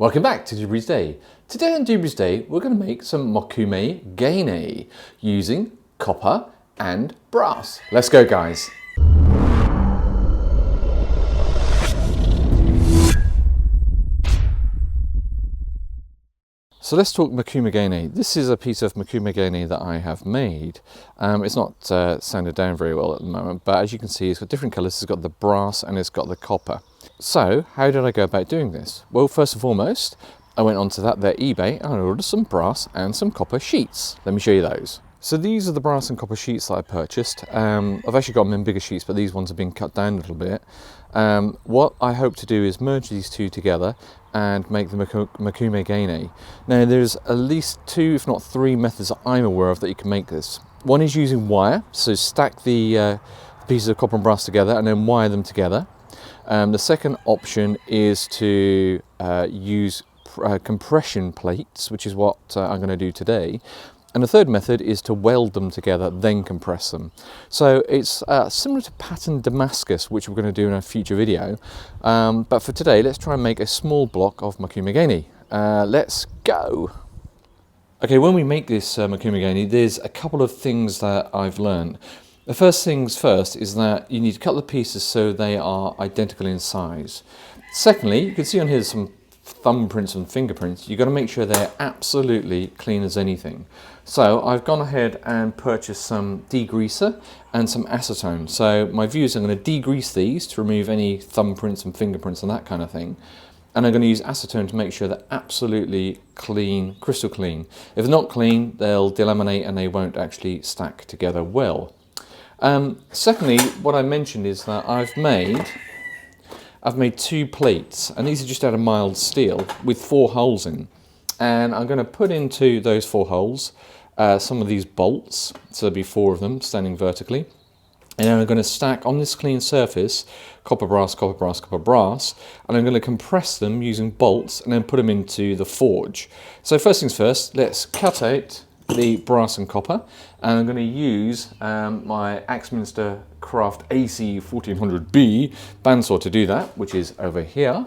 Welcome back to Doobrey's Day. Today on Doobrey's Day we're going to make some Mokume Gane using copper and brass. Let's go guys. So let's talk Mokume Gane. This is a piece of Mokume Gane that I have made. It's not sanded down very well at the moment, but as you can see it's got different colours. It's got the brass and it's got the copper. So how did I go about doing this? Well, first and foremost, I went onto their eBay and I ordered some brass and some copper sheets. Let me show you those. So these are the brass and copper sheets that I purchased. I've actually got them in bigger sheets, but these ones have been cut down a little bit. What I hope to do is merge these two together and make the Mokume Gane. Now there's at least two, if not three methods that I'm aware of that you can make this. One is using wire, so stack the pieces of copper and brass together and then wire them together. The second option is to use compression plates, which is what I'm going to do today. And the third method is to weld them together, then compress them. So it's similar to pattern Damascus, which we're going to do in a future video. But for today, let's try and make a small block of Mokume Gane. Let's go. Okay, when we make this Mokume Gane, there's a couple of things that I've learned. The first things first is that you need to cut the pieces so they are identical in size. Secondly, you can see on here some thumbprints and fingerprints. You've got to make sure they're absolutely clean as anything. So I've gone ahead and purchased some degreaser and some acetone. So my view is I'm going to degrease these to remove any thumbprints and fingerprints and that kind of thing. And I'm going to use acetone to make sure they're absolutely clean, crystal clean. If they're not clean, they'll delaminate and they won't actually stack together well. Secondly, what I mentioned is that I've made two plates, and these are just out of mild steel with 4 holes in. And I'm going to put into those 4 holes some of these bolts, so there'll be 4 of them standing vertically. And then I'm going to stack on this clean surface copper, brass, copper, brass, copper, brass, and I'm going to compress them using bolts and then put them into the forge. So first things first, let's cut out the brass and copper, and I'm going to use my Axminster Craft AC 1400B bandsaw to do that, which is over here.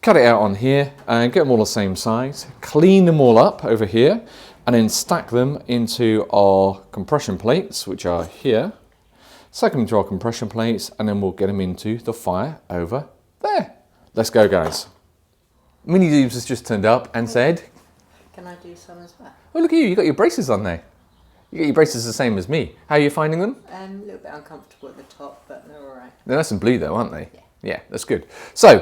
Cut it out on here and get them all the same size, clean them all up over here, and then stack them into our compression plates, which are here. Stack them into our compression plates, and then we'll get them into the fire over there. Let's go, guys. Mini Doobs has just turned up and said, can I do some as well? Oh, look at you got your braces on there. You got your braces the same as me. How are you finding them? A little bit uncomfortable at the top, but they're all right. They're nice and blue though, aren't they? Yeah. Yeah, that's good. So,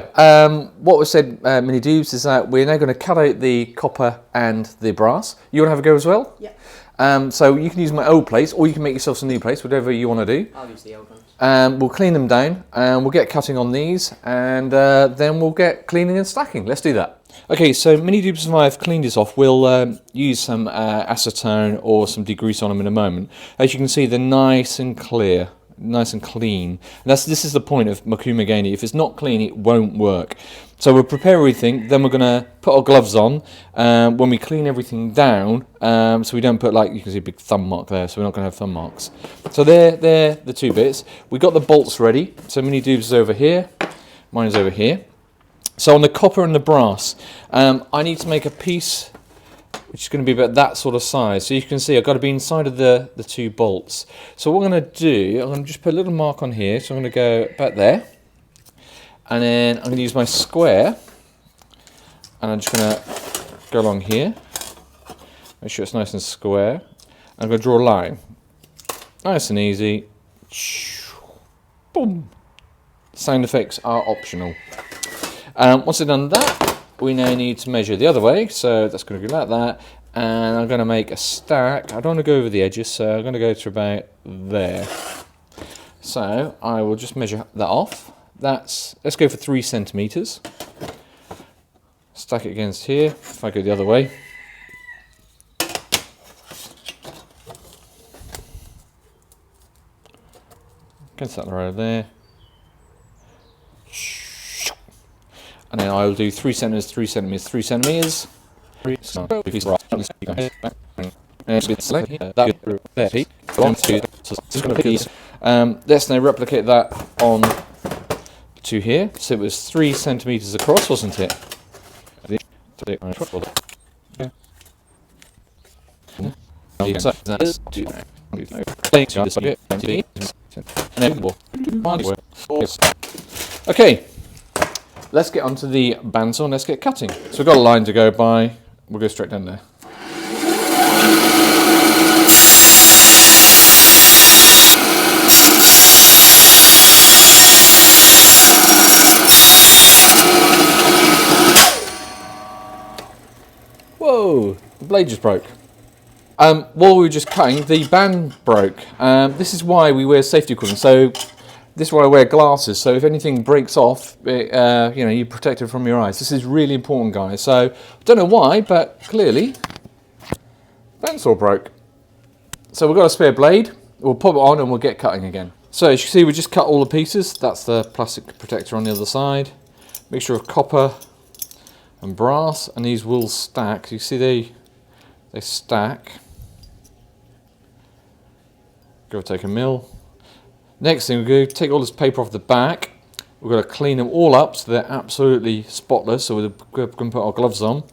what was said, Mini Doobs, is that we're now going to cut out the copper and the brass. You want to have a go as well? Yeah. So you can use my old plates, or you can make yourself some new plates, whatever you want to do. I'll use the old ones. We'll clean them down, and we'll get cutting on these, and then we'll get cleaning and stacking. Let's do that. Okay, so Mini Doobs and I have cleaned this off. We'll use some acetone or some degrease on them in a moment. As you can see, they're nice and clear, nice and clean. And this is the point of Mokume Gane. If it's not clean, it won't work. So we'll prepare everything, then we're going to put our gloves on when we clean everything down, so we don't put, like, you can see a big thumb mark there, so we're not going to have thumb marks. So they're the 2 bits. We've got the bolts ready. So Mini Doobs is over here, mine is over here. So on the copper and the brass, I need to make a piece which is going to be about that sort of size. So you can see I've got to be inside of the 2 bolts. So what I'm going to do, I'm going to just put a little mark on here. So I'm going to go about there. And then I'm going to use my square. And I'm just going to go along here. Make sure it's nice and square. I'm going to draw a line. Nice and easy. Boom. Sound effects are optional. Once I've done that, we now need to measure the other way, so that's going to go like that, and I'm going to make a stack. I don't want to go over the edges, so I'm going to go to about there. So I will just measure that off. Let's go for 3 centimeters. Stack it against here. If I go the other way, against that right there. And then I will do 3 centimeters, 3 centimeters, 3 centimeters. Let's now replicate that on to here. So it was 3 centimeters across, wasn't it? Okay, let's get onto the bandsaw and let's get cutting. So we've got a line to go by. We'll go straight down there. Whoa, the blade just broke. While we were just cutting, the band broke. This is why we wear safety equipment. So this is why I wear glasses. So if anything breaks off, you're protected from your eyes. This is really important, guys. So I don't know why, but clearly, bandsaw broke. So we've got a spare blade. We'll pop it on and we'll get cutting again. So as you can see, we just cut all the pieces. That's the plastic protector on the other side. Mixture of copper and brass, and these will stack. You see they stack. Go take a mil. Next thing, we're going to take all this paper off the back. We're going to clean them all up so they're absolutely spotless. So we're going to put our gloves on,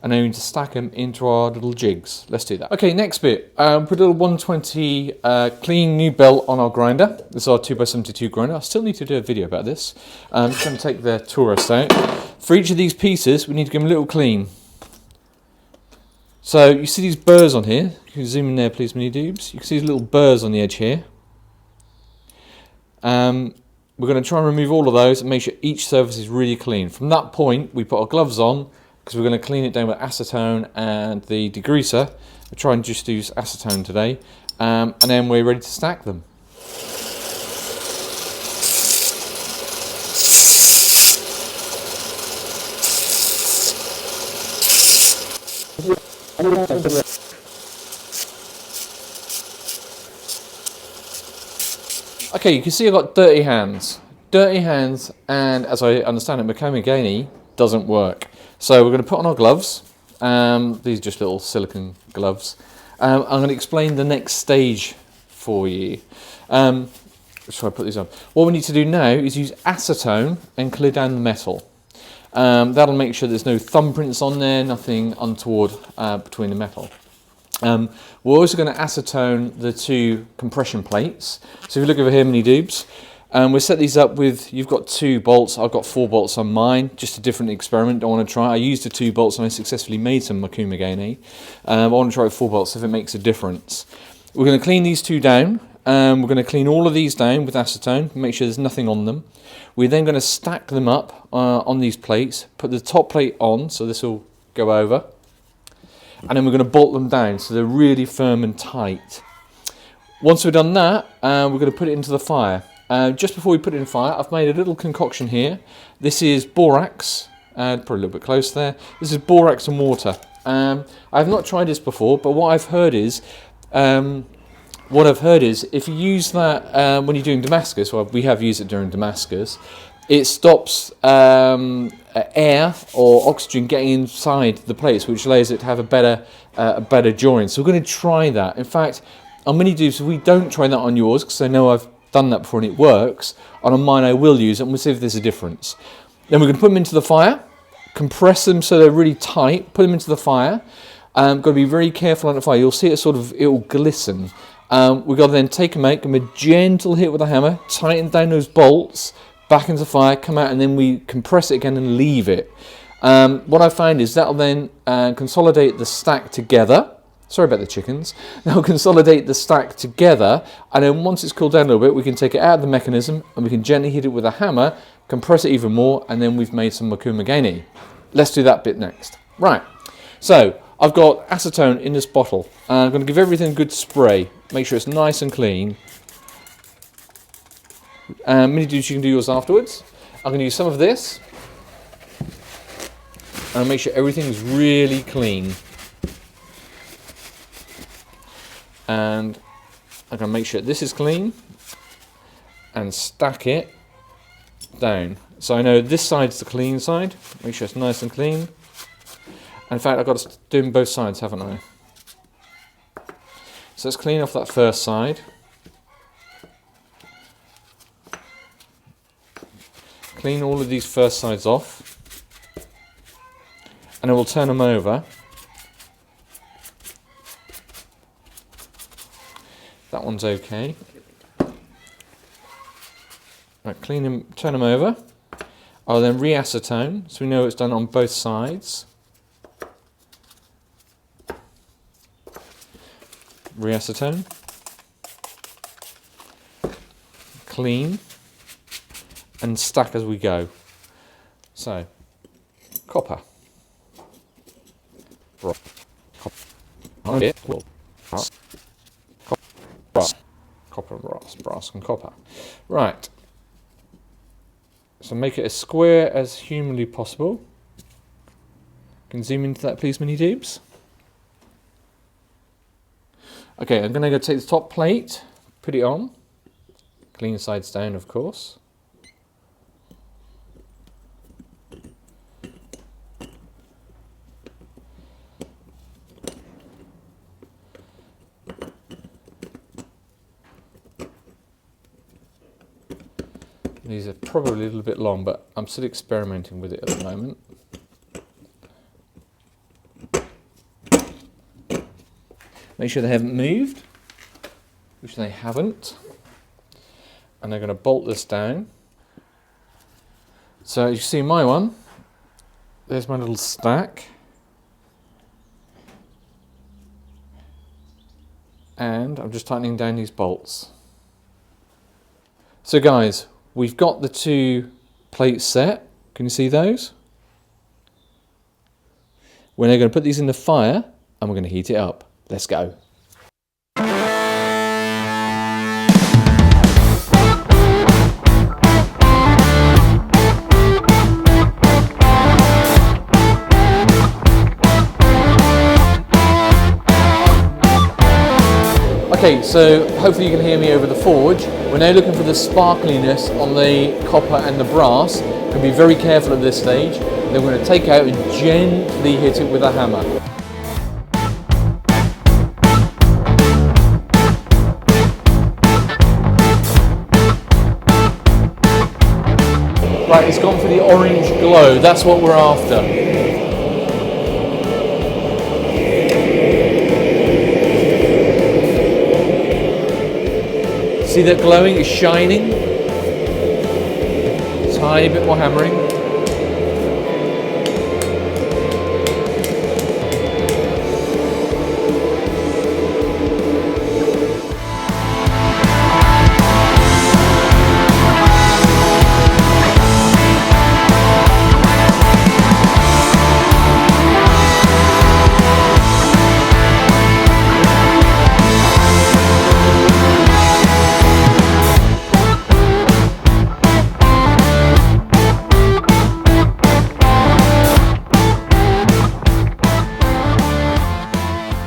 and then we need to stack them into our little jigs. Let's do that. Okay, next bit. Put a little 120 clean new belt on our grinder. This is our 2x72 grinder. I still need to do a video about this. I'm just going to take the tourist out. For each of these pieces, we need to give them a little clean. So you see these burrs on here. You can zoom in there, please, mini Doobs. You can see these little burrs on the edge here. We're going to try and remove all of those and make sure each surface is really clean. From that point, we put our gloves on because we're going to clean it down with acetone and the degreaser. We'll try and just use acetone today. And then we're ready to stack them. Okay, you can see I've got dirty hands. Dirty hands, and as I understand it, Mokume Gane doesn't work. So we're going to put on our gloves. These are just little silicone gloves. I'm going to explain the next stage for you. Let's try to put these on. What we need to do now is use acetone and clear down the metal. That'll make sure there's no thumbprints on there, nothing untoward between the metal. We're also going to acetone the two compression plates. So if you look over here, mini Doobs, we'll set these up with, you've got 2 bolts, I've got 4 bolts on mine, just a different experiment I want to try. I used the 2 bolts and I successfully made some Mokume Gane. I want to try with 4 bolts if it makes a difference. We're going to clean these 2 down. We're going to clean all of these down with acetone, make sure there's nothing on them. We're then going to stack them up on these plates, put the top plate on, so this will go over. And then we're going to bolt them down so they're really firm and tight. Once we've done that, we're going to put it into the fire. Just before we put it in the fire, I've made a little concoction here. This is borax, probably a little bit close there. This is borax and water. I've not tried this before, but what I've heard is if you use that when you're doing Damascus, well, we have used it during Damascus, it stops air or oxygen getting inside the plates, which allows it to have a better join. So we're going to try that. In fact, on mini Doobs, we don't try that on yours because I know I've done that before and it works. And on mine, I will use it, and we'll see if there's a difference. Then we're going to put them into the fire, compress them so they're really tight, put them into the fire. Got to be very careful on the fire. You'll see it it'll glisten. We've got to then take them out, give them a gentle hit with a hammer, tighten down those bolts, back into the fire, come out, and then we compress it again and leave it. What I find is that'll then consolidate the stack together. Sorry about the chickens. That'll consolidate the stack together, and then once it's cooled down a little bit, we can take it out of the mechanism and we can gently hit it with a hammer, compress it even more, and then we've made some Mokume Gane. Let's do that bit next. Right, so I've got acetone in this bottle. I'm going to give everything a good spray, make sure it's nice and clean. Mini Doobs, you can do yours afterwards. I'm going to use some of this and make sure everything is really clean. And I'm going to make sure this is clean and stack it down. So I know this side's the clean side. Make sure it's nice and clean. In fact, I've got to do them both sides, haven't I? So let's clean off that first side. Clean all of these first sides off. and then we'll turn them over. That one's okay. Right, clean them, turn them over. I'll then re-acetone, so we know it's done on both sides. Re-acetone. Clean. And stack as we go. So, copper. Copper, brass and copper. Right. So make it as square as humanly possible. Can you zoom into that please, mini Doobs? Okay, I'm going to go take the top plate, put it on. Clean sides down, of course. These are probably a little bit long, but I'm still experimenting with it at the moment. Make sure they haven't moved, which they haven't. And they're going to bolt this down. So as you see my one, there's my little stack. And I'm just tightening down these bolts. So guys, we've got the two plates set. Can you see those? We're now going to put these in the fire and we're going to heat it up. Let's go. Okay, so hopefully you can hear me over the forge. We're now looking for the sparkliness on the copper and the brass. You can be very careful at this stage. Then we're going to take out and gently hit it with a hammer. Right, it's gone for the orange glow. That's what we're after. See that glowing? It's shining. Tiny bit more hammering.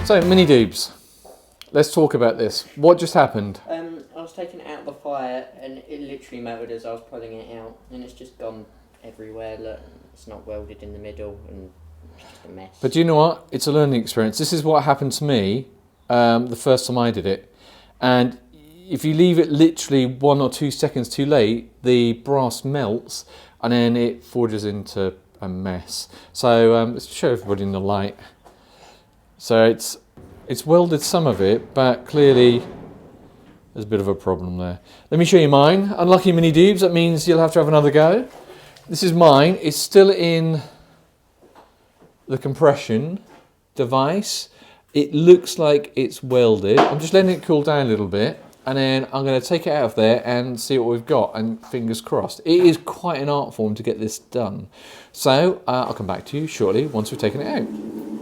So, mini Doobs, let's talk about this. What just happened? I was taking it out of the fire and it literally melted as I was pulling it out, and it's just gone everywhere. Look, it's not welded in the middle and it's just a mess. But do you know what? It's a learning experience. This is what happened to me the first time I did it. And if you leave it literally 1 or 2 seconds too late, the brass melts and then it forges into a mess. So let's show everybody in the light. So it's welded some of it, but clearly there's a bit of a problem there. Let me show you mine. Unlucky mini Doobs, that means you'll have to have another go. This is mine. It's still in the compression device. It looks like it's welded. I'm just letting it cool down a little bit, and then I'm going to take it out of there and see what we've got, and fingers crossed. It is quite an art form to get this done. So I'll come back to you shortly once we've taken it out.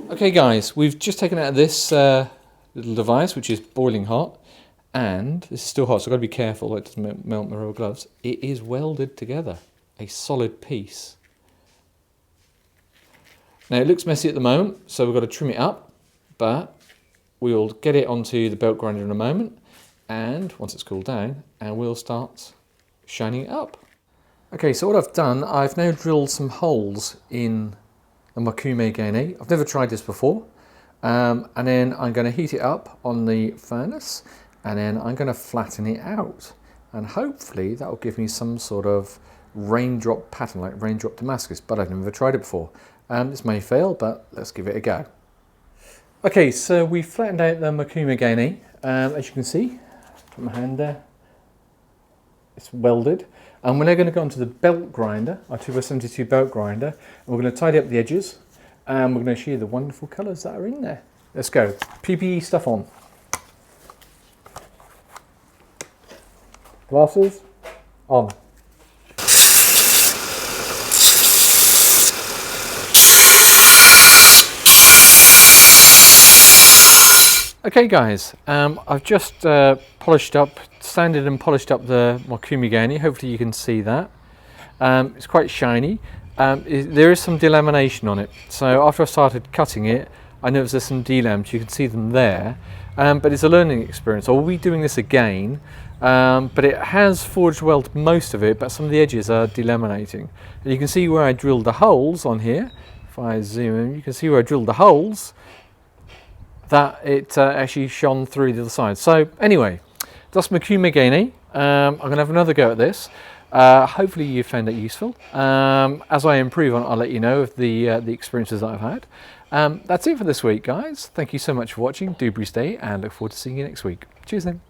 Okay guys, we've just taken out this little device, which is boiling hot, and this is still hot, so I've got to be careful it doesn't melt my rubber gloves. It is welded together, a solid piece. Now it looks messy at the moment, so we've got to trim it up, but we'll get it onto the belt grinder in a moment, and once it's cooled down, and we'll start shining it up. Okay, so what I've done, I've now drilled some holes in the Mokume Gane. I've never tried this before. And then I'm going to heat it up on the furnace, and then I'm going to flatten it out. And hopefully that will give me some sort of raindrop pattern, like raindrop Damascus, but I've never tried it before. This may fail, but let's give it a go. Okay, so we flattened out the Mokume Gane. As you can see, put my hand there, it's welded. And we're now going to go onto the belt grinder, our 2x72 belt grinder, and we're going to tidy up the edges, and we're going to show you the wonderful colours that are in there. Let's go. PPE stuff on. Glasses on. Okay guys, I've just sanded and polished up the Mokume Gane. Hopefully you can see that. It's quite shiny. There is some delamination on it. So after I started cutting it, I noticed there's some delams. You can see them there. But it's a learning experience. I will be doing this again. But it has forged welded most of it, but some of the edges are delaminating. And you can see where I drilled the holes on here. If I zoom in, you can see where I drilled the holes, that it actually shone through the other side. So anyway, that's Mokume Gane. I'm going to have another go at this. Hopefully you found it useful. As I improve on it, I'll let you know of the experiences that I've had. That's it for this week, guys. Thank you so much for watching. Doobrey stay, and look forward to seeing you next week. Cheers then.